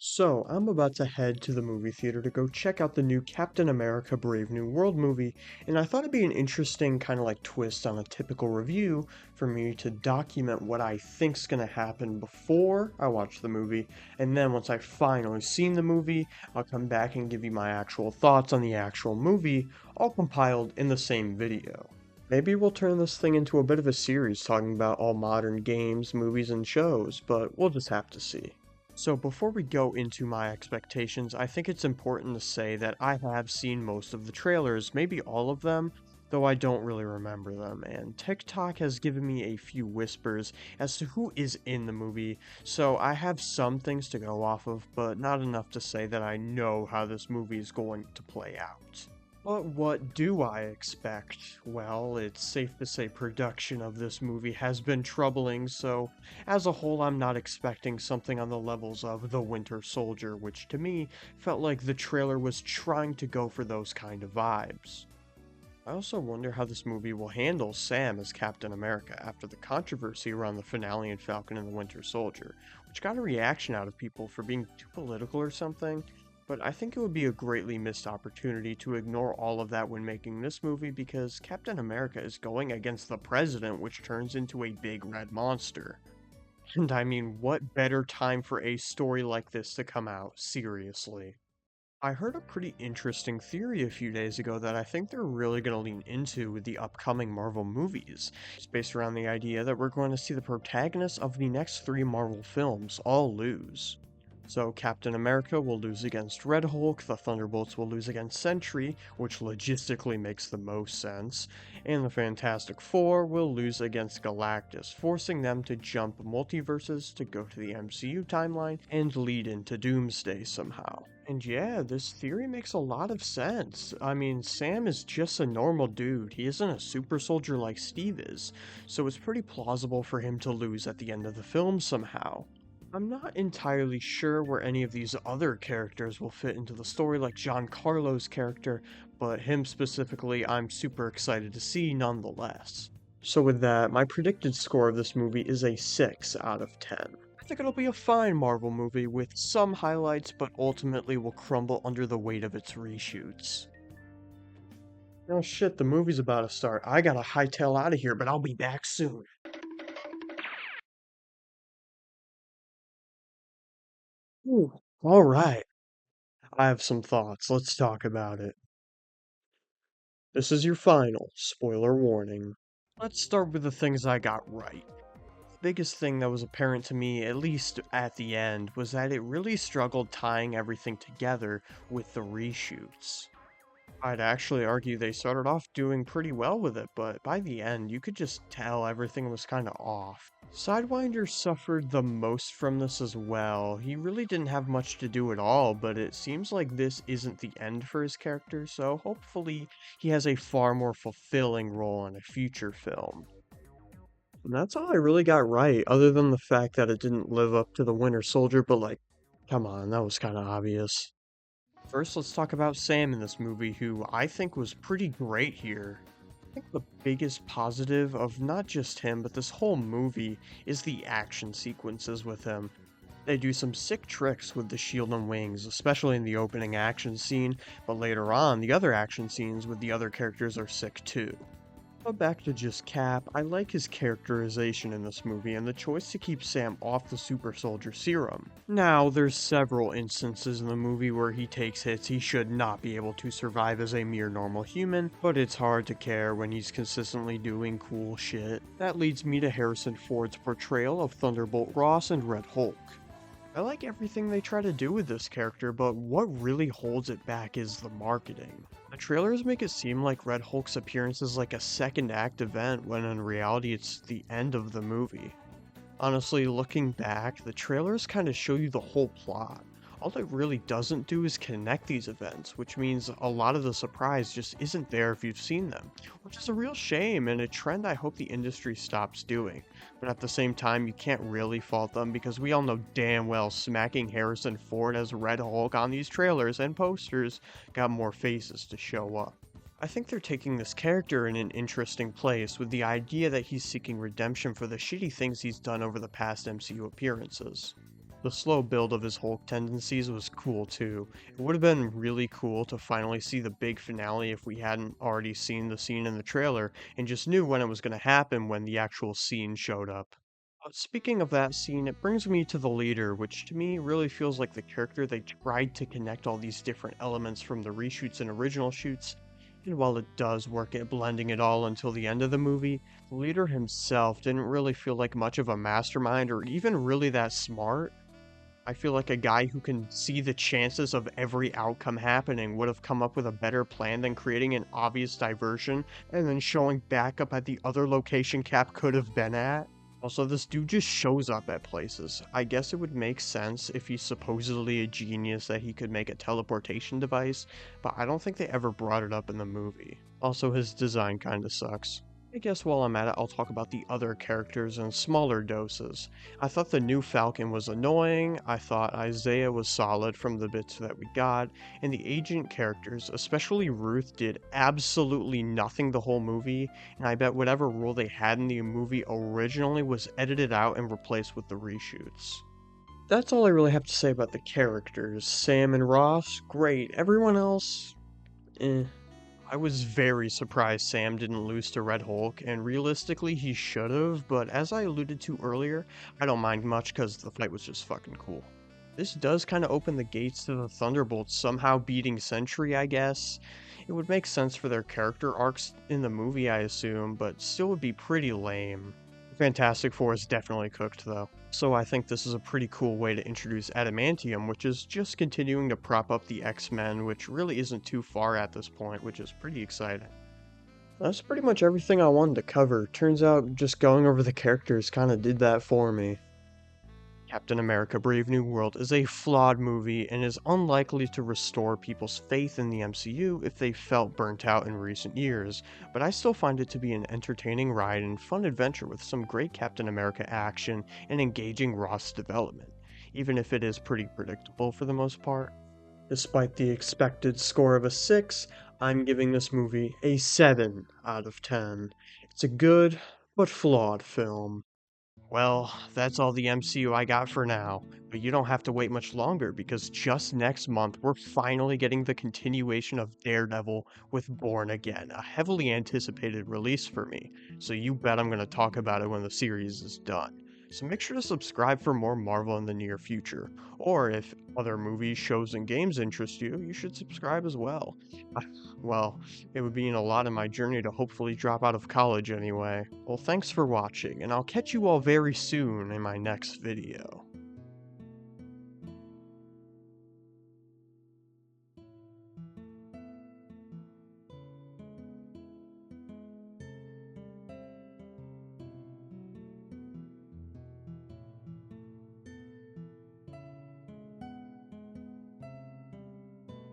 So, I'm about to head to the movie theater to go check out the new Captain America Brave New World movie, and I thought it'd be an interesting kind of like twist on a typical review for me to document what I think's gonna happen before I watch the movie, and then once I've finally seen the movie, I'll come back and give you my actual thoughts on the actual movie, all compiled in the same video. Maybe we'll turn this thing into a bit of a series talking about all modern games, movies, and shows, but we'll just have to see. So before we go into my expectations, I think it's important to say that I have seen most of the trailers, maybe all of them, though I don't really remember them, and TikTok has given me a few whispers as to who is in the movie, so I have some things to go off of, but not enough to say that I know how this movie is going to play out. But what do I expect? Well, it's safe to say production of this movie has been troubling, so as a whole, I'm not expecting something on the levels of The Winter Soldier, which to me felt like the trailer was trying to go for those kind of vibes. I also wonder how this movie will handle Sam as Captain America after the controversy around the finale in Falcon and the Winter Soldier, which got a reaction out of people for being too political or something, but I think it would be a greatly missed opportunity to ignore all of that when making this movie because Captain America is going against the president, which turns into a big red monster. And I mean, what better time for a story like this to come out, seriously? I heard a pretty interesting theory a few days ago that I think they're really going to lean into with the upcoming Marvel movies. It's based around the idea that we're going to see the protagonists of the next three Marvel films all lose. So Captain America will lose against Red Hulk, the Thunderbolts will lose against Sentry, which logistically makes the most sense, and the Fantastic Four will lose against Galactus, forcing them to jump multiverses to go to the MCU timeline and lead into Doomsday somehow. And yeah, this theory makes a lot of sense. I mean, Sam is just a normal dude. He isn't a super soldier like Steve is, so it's pretty plausible for him to lose at the end of the film somehow. I'm not entirely sure where any of these other characters will fit into the story, like Giancarlo's character, but him specifically, I'm super excited to see nonetheless. So, with that, my predicted score of this movie is a 6 out of 10. I think it'll be a fine Marvel movie with some highlights, but ultimately will crumble under the weight of its reshoots. Oh shit, the movie's about to start. I gotta hightail out of here, but I'll be back soon. Ooh, alright. I have some thoughts. Let's talk about it. This is your final spoiler warning. Let's start with the things I got right. The biggest thing that was apparent to me, at least at the end, was that it really struggled tying everything together with the reshoots. I'd actually argue they started off doing pretty well with it, but by the end, you could just tell everything was kinda off. Sidewinder suffered the most from this as well. He really didn't have much to do at all, but it seems like this isn't the end for his character, so hopefully he has a far more fulfilling role in a future film. And that's all I really got right, other than the fact that it didn't live up to the Winter Soldier, but like, come on, that was kinda obvious. First, let's talk about Sam in this movie, who I think was pretty great here. I think the biggest positive of not just him, but this whole movie is the action sequences with him. They do some sick tricks with the shield and wings, especially in the opening action scene, but later on, the other action scenes with the other characters are sick too. But back to just Cap, I like his characterization in this movie and the choice to keep Sam off the super soldier serum. Now, there's several instances in the movie where he takes hits he should not be able to survive as a mere normal human, but it's hard to care when he's consistently doing cool shit. That leads me to Harrison Ford's portrayal of Thunderbolt Ross and Red Hulk. I like everything they try to do with this character, but what really holds it back is the marketing. The trailers make it seem like Red Hulk's appearance is like a second act event, when in reality it's the end of the movie. Honestly, looking back, the trailers kind of show you the whole plot. All it really doesn't do is connect these events, which means a lot of the surprise just isn't there if you've seen them, which is a real shame and a trend I hope the industry stops doing. But at the same time, you can't really fault them because we all know damn well smacking Harrison Ford as Red Hulk on these trailers and posters got more faces to show up. I think they're taking this character in an interesting place with the idea that he's seeking redemption for the shitty things he's done over the past MCU appearances. The slow build of his Hulk tendencies was cool too. It would have been really cool to finally see the big finale if we hadn't already seen the scene in the trailer and just knew when it was going to happen when the actual scene showed up. Speaking of that scene, it brings me to the leader, which to me really feels like the character they tried to connect all these different elements from the reshoots and original shoots. And while it does work at blending it all until the end of the movie, the leader himself didn't really feel like much of a mastermind or even really that smart. I feel like a guy who can see the chances of every outcome happening would have come up with a better plan than creating an obvious diversion and then showing back up at the other location Cap could have been at. Also, this dude just shows up at places. I guess it would make sense if he's supposedly a genius that he could make a teleportation device, but I don't think they ever brought it up in the movie. Also, his design kinda sucks. I guess while I'm at it, I'll talk about the other characters in smaller doses. I thought the new Falcon was annoying, I thought Isaiah was solid from the bits that we got, and the agent characters, especially Ruth, did absolutely nothing the whole movie, and I bet whatever role they had in the movie originally was edited out and replaced with the reshoots. That's all I really have to say about the characters. Sam and Ross, great. Everyone else, eh. I was very surprised Sam didn't lose to Red Hulk, and realistically he should've, but as I alluded to earlier, I don't mind much cause the fight was just fucking cool. This does kinda open the gates to the Thunderbolts somehow beating Sentry, I guess. It would make sense for their character arcs in the movie, I assume, but still would be pretty lame. Fantastic Four is definitely cooked though. So I think this is a pretty cool way to introduce Adamantium, which is just continuing to prop up the X-Men, which really isn't too far at this point, which is pretty exciting. That's pretty much everything I wanted to cover. Turns out just going over the characters kinda did that for me. Captain America Brave New World is a flawed movie and is unlikely to restore people's faith in the MCU if they felt burnt out in recent years, but I still find it to be an entertaining ride and fun adventure with some great Captain America action and engaging Ross development, even if it is pretty predictable for the most part. Despite the expected score of a 6, I'm giving this movie a 7 out of 10. It's a good, but flawed film. Well, that's all the MCU I got for now, but you don't have to wait much longer because just next month we're finally getting the continuation of Daredevil with Born Again, a heavily anticipated release for me, so you bet I'm going to talk about it when the series is done. So make sure to subscribe for more Marvel in the near future, or if other movies, shows, and games interest you, you should subscribe as well. Well, it would mean a lot in my journey to hopefully drop out of college anyway. Well, thanks for watching, and I'll catch you all very soon in my next video.